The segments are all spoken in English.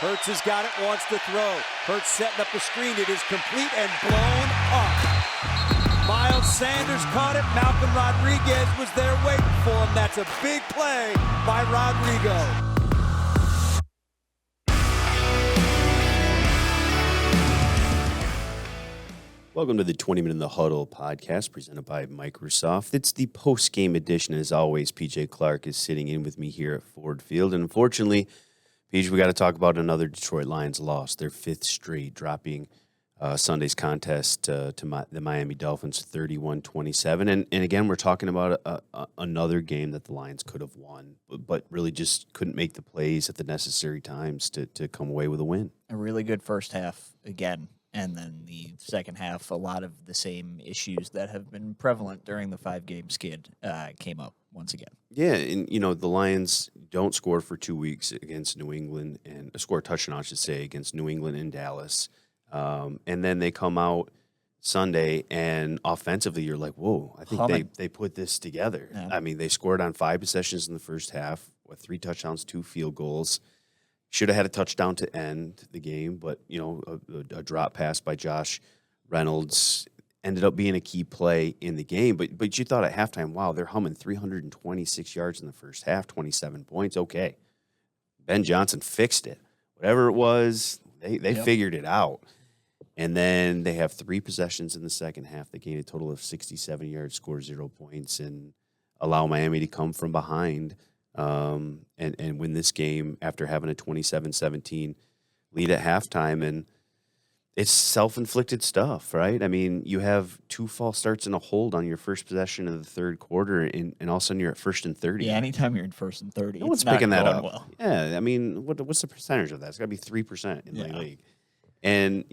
Hurts has got it, wants to throw. Hurts setting up the screen. It is complete and blown up. Miles Sanders caught it. Malcolm Rodriguez was there waiting for him. That's a big play by Rodrigo. Welcome to the 20-Minute in the Huddle podcast presented by Microsoft. It's the post-game edition. As always, PJ Clark is sitting in with me here at Ford Field. And unfortunately, PJ, we got to talk about another Detroit Lions loss, their fifth straight, dropping Sunday's contest to the Miami Dolphins 31-27. And again, we're talking about another game that the Lions could have won, but really just couldn't make the plays at the necessary times to come away with a win. A really good first half again. And then the second half, a lot of the same issues that have been prevalent during the 5-game skid came up once again. Yeah, and, the Lions don't score for 2 weeks against New England, and score a touchdown, I should say, against New England and Dallas. And then they come out Sunday, and offensively, you're like, whoa, I think they put this together. Yeah. I mean, they scored on 5 possessions in the first half, with 3 touchdowns, 2 field goals. Should have had a touchdown to end the game, but, a drop pass by Josh Reynolds ended up being a key play in the game. But you thought at halftime, wow, they're humming 326 yards in the first half, 27 points. Okay. Ben Johnson fixed it. Whatever it was, they figured it out. And then they have 3 possessions in the second half. They gained a total of 67 yards, score 0 points, and allow Miami to come from behind and win this game after having a 27-17 lead at halftime. And it's self-inflicted stuff, right? I mean, you have 2 false starts and a hold on your first possession of the third quarter, and all of a sudden you're at 1st and 30. Yeah, anytime you're in 1st and 30, no one's picking that up. Well. Yeah, I mean, what's the percentage of that? It's got to be 3% in the league. And,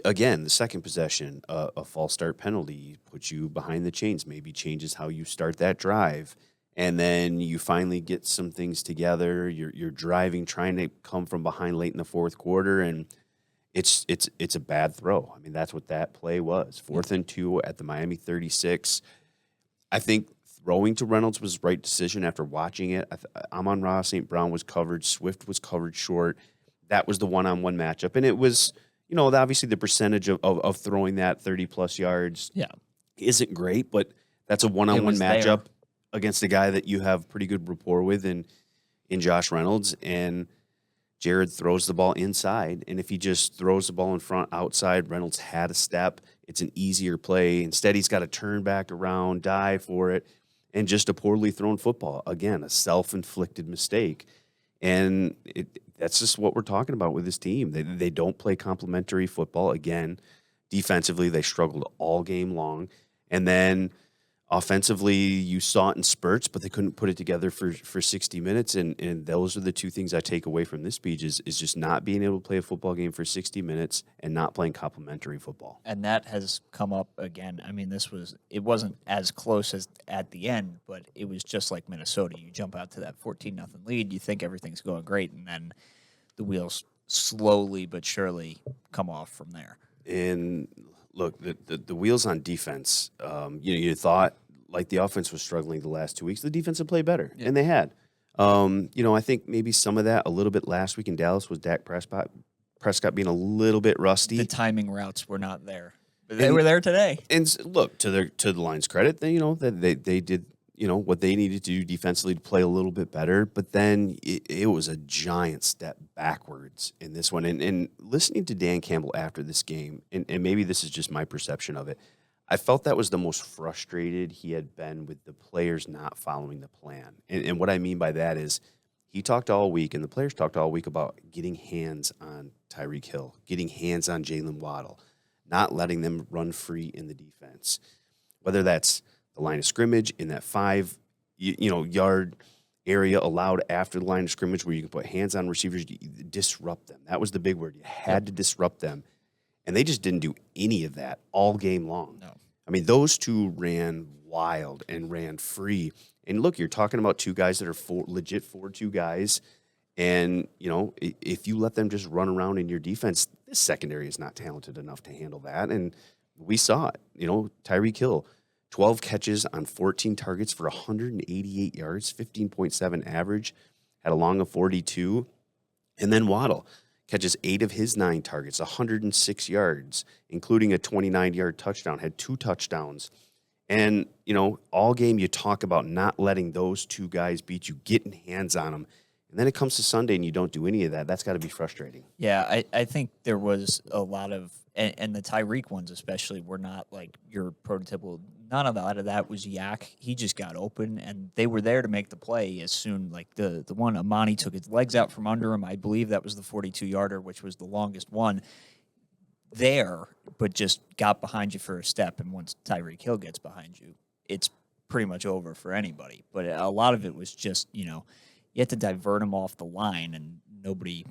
again, the second possession, a false start penalty puts you behind the chains, maybe changes how you start that drive. And then you finally get some things together. You're driving, trying to come from behind late in the fourth quarter, and it's a bad throw. I mean, that's what that play was. 4th and 2 at the Miami 36. I think throwing to Reynolds was the right decision after watching it. Amon-Ra St. Brown was covered. Swift was covered short. That was the one-on-one matchup. And it was, obviously the percentage of throwing that 30-plus yards isn't great, but that's a one-on-one matchup against a guy that you have pretty good rapport with in Josh Reynolds, and Jared throws the ball inside. And if he just throws the ball in front, outside, Reynolds had a step. It's an easier play. Instead, he's got to turn back around, dive for it, and just a poorly thrown football. Again, a self-inflicted mistake. And that's just what we're talking about with this team. They don't play complementary football. Again, defensively, they struggled all game long. And then offensively, you saw it in spurts, but they couldn't put it together for 60 minutes. And those are the 2 things I take away from this speech is just not being able to play a football game for 60 minutes and not playing complementary football. And that has come up again. I mean, it wasn't as close as at the end, but it was just like Minnesota. You jump out to that 14-0 lead, you think everything's going great, and then the wheels slowly but surely come off from there. And look, the wheels on defense, you thought like the offense was struggling the last 2 weeks. The defense had played better, and they had. I think maybe some of that a little bit last week in Dallas was Dak Prescott being a little bit rusty. The timing routes were not there. But they were there today. And look, to the Lions' credit, that they did what they needed to do defensively to play a little bit better, but then it was a giant step backwards in this one. And listening to Dan Campbell after this game, and maybe this is just my perception of it, I felt that was the most frustrated he had been with the players not following the plan. And what I mean by that is he talked all week, and the players talked all week about getting hands on Tyreek Hill, getting hands on Jalen Waddle, not letting them run free in the defense, whether that's the line of scrimmage in that 5 yard area allowed after the line of scrimmage where you can put hands on receivers, disrupt them. That was the big word. You had to disrupt them. And they just didn't do any of that all game long. No. I mean, those 2 ran wild and ran free. And look, you're talking about 2 guys that are legit 4-2 guys. And, if you let them just run around in your defense, this secondary is not talented enough to handle that. And we saw it. Tyreek Hill, 12 catches on 14 targets for 188 yards, 15.7 average, had a long of 42. And then Waddle catches 8 of his 9 targets, 106 yards, including a 29-yard touchdown, had 2 touchdowns. And, all game you talk about not letting those 2 guys beat you, getting hands on them. And then it comes to Sunday and you don't do any of that. That's got to be frustrating. Yeah, I think there was a lot of, and the Tyreek ones especially were not like your prototypical. None of that was yak. He just got open, and they were there to make the play as soon. Like the one Amani took his legs out from under him. I believe that was the 42-yarder, which was the longest one there, but just got behind you for a step. And once Tyreek Hill gets behind you, it's pretty much over for anybody. But a lot of it was just, you had to divert him off the line, and nobody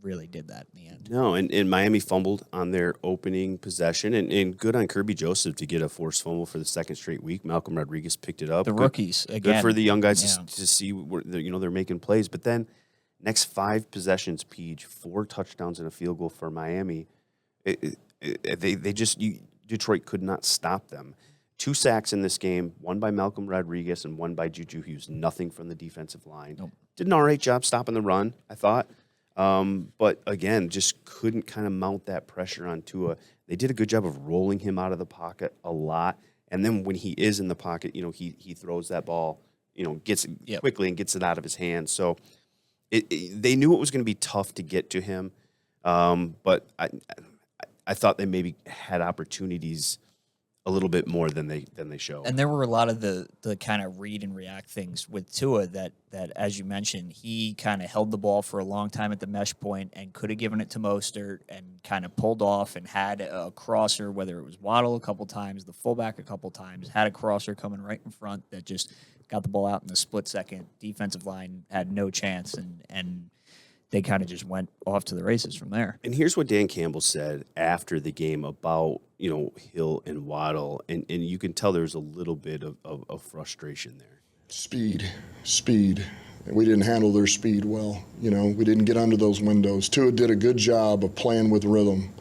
really did that in the end. No, and Miami fumbled on their opening possession, and good on Kirby Joseph to get a forced fumble for the second straight week. Malcolm Rodriguez picked it up. The rookies, again. Good for the young guys to see where they're making plays. But then next 5 possessions, Peach, 4 touchdowns and a field goal for Miami. Detroit could not stop them. 2 sacks in this game, one by Malcolm Rodriguez and one by Juju Hughes. Nothing from the defensive line. Nope. Did an all right job stopping the run, I thought. But again, just couldn't kind of mount that pressure on Tua. They did a good job of rolling him out of the pocket a lot. And then when he is in the pocket, he throws that ball, gets it quickly and gets it out of his hands. So they knew it was going to be tough to get to him. But I thought they maybe had opportunities a little bit more than they show. And there were a lot of the kind of read and react things with Tua that as you mentioned, he kind of held the ball for a long time at the mesh point and could have given it to Mostert and kind of pulled off and had a crosser, whether it was Waddle a couple times, the fullback a couple times, had a crosser coming right in front that just got the ball out in the split second. Defensive line had no chance, and they kind of just went off to the races from there. And here's what Dan Campbell said after the game about, Hill and Waddle. And you can tell there's a little bit of frustration there. Speed. We didn't handle their speed well. We didn't get under those windows. Tua did a good job of playing with rhythm,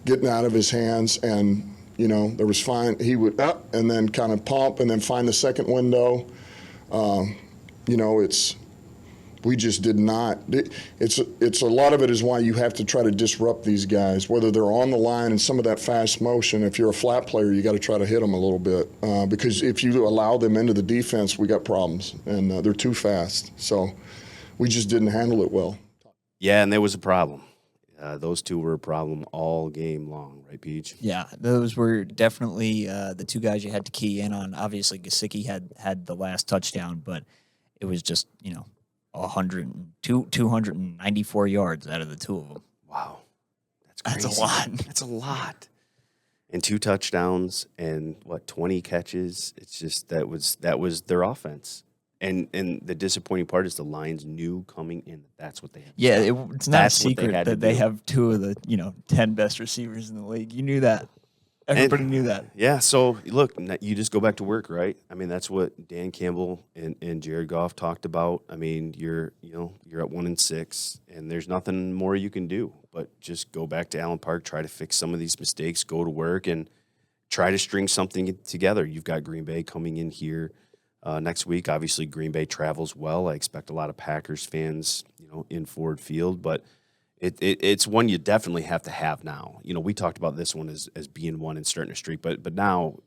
getting out of his hands, and, there was fine. He would up and then kind of pump and then find the second window. We just did not. It's a lot of it is why you have to try to disrupt these guys, whether they're on the line and some of that fast motion. If you're a flat player, you got to try to hit them a little bit because if you allow them into the defense, we got problems, and they're too fast. So we just didn't handle it well. Yeah, and there was a problem. Those 2 were a problem all game long, right, Peach? Yeah, those were definitely the 2 guys you had to key in on. Obviously, Gesicki had the last touchdown, but it was just, 294 yards out of the 2 of them. Wow. That's crazy. That's a lot. That's a lot. And 2 touchdowns and 20 catches. It's just that was their offense. And the disappointing part is the Lions knew coming in that's what they had. Yeah, it's not a secret that they have 2 of the 10 best receivers in the league. You knew that. Everybody knew that. Yeah, so look, you just go back to work, right? I mean, that's what Dan Campbell and Jared Goff talked about. I mean, you're at 1-6, and there's nothing more you can do but just go back to Allen Park, try to fix some of these mistakes, go to work, and try to string something together. You've got Green Bay coming in here next week. Obviously, Green Bay travels well. I expect a lot of Packers fans, in Ford Field, but it's one you definitely have to have now. We talked about this one as being one and starting a streak, but now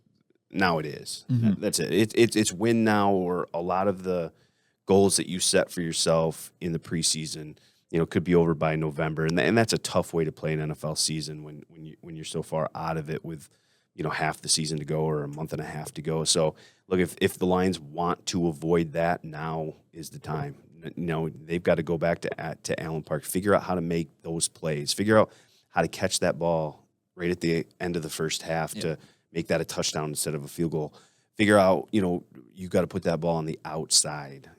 it is. Mm-hmm. That's it. It's win now, or a lot of the goals that you set for yourself in the preseason, could be over by November, and that's a tough way to play an NFL season when you're so far out of it with half the season to go or a month and a half to go. So look, if the Lions want to avoid that, now is the time. They've got to go back to Allen Park, figure out how to make those plays, figure out how to catch that ball right at the end of the first half to make that a touchdown instead of a field goal. Figure out, you've got to put that ball on the outside,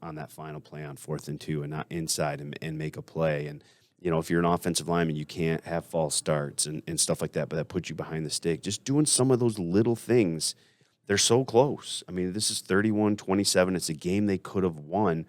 on that final play on 4th and 2 and not inside and make a play. And, if you're an offensive lineman, you can't have false starts and stuff like that, but that puts you behind the stick. Just doing some of those little things, they're so close. I mean, this is 31-27. It's a game they could have won.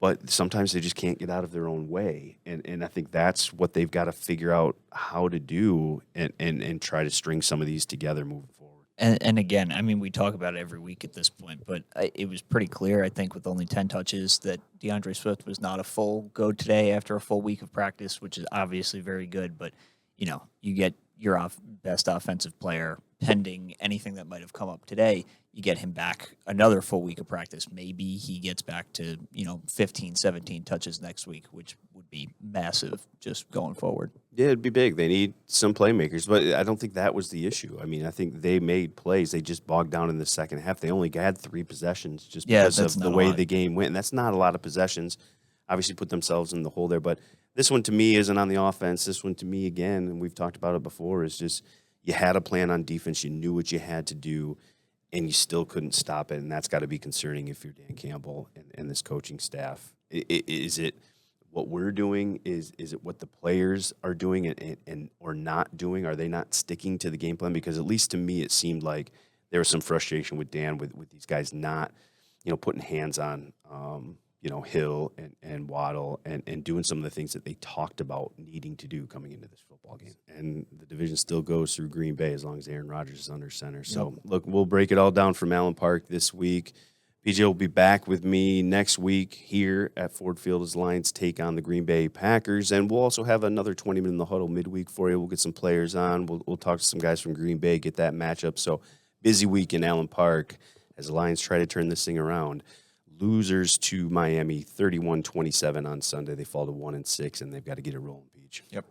But sometimes they just can't get out of their own way. And I think that's what they've got to figure out how to do and try to string some of these together moving forward. And again, I mean, we talk about it every week at this point, but it was pretty clear, I think, with only 10 touches that DeAndre Swift was not a full go today after a full week of practice, which is obviously very good. But, you get your best offensive player pending anything that might have come up today. You get him back another full week of practice. Maybe he gets back to, 15, 17 touches next week, which would be massive just going forward. Yeah, it'd be big. They need some playmakers, but I don't think that was the issue. I mean, I think they made plays. They just bogged down in the second half. They only had 3 possessions just because of the way the game went. And that's not a lot of possessions. Obviously put themselves in the hole there. But this one to me isn't on the offense. This one to me, again, and we've talked about it before, is just you had a plan on defense. You knew what you had to do, and you still couldn't stop it. And that's got to be concerning if you're Dan Campbell and this coaching staff. Is it what we're doing? Is it what the players are doing and or not doing? Are they not sticking to the game plan? Because at least to me, it seemed like there was some frustration with Dan with these guys not, putting hands on, Hill and Waddle and doing some of the things that they talked about needing to do coming into this football game. And the division still goes through Green Bay as long as Aaron Rodgers is under center. So, look, we'll break it all down from Allen Park this week. PJ will be back with me next week here at Ford Field as Lions take on the Green Bay Packers. And we'll also have another 20 minute in the huddle midweek for you. We'll get some players on. We'll talk to some guys from Green Bay, get that matchup. So busy week in Allen Park as the Lions try to turn this thing around. Losers to Miami, 31-27 on Sunday. They fall to 1-6, and they've got to get it rolling, Peach. Yep.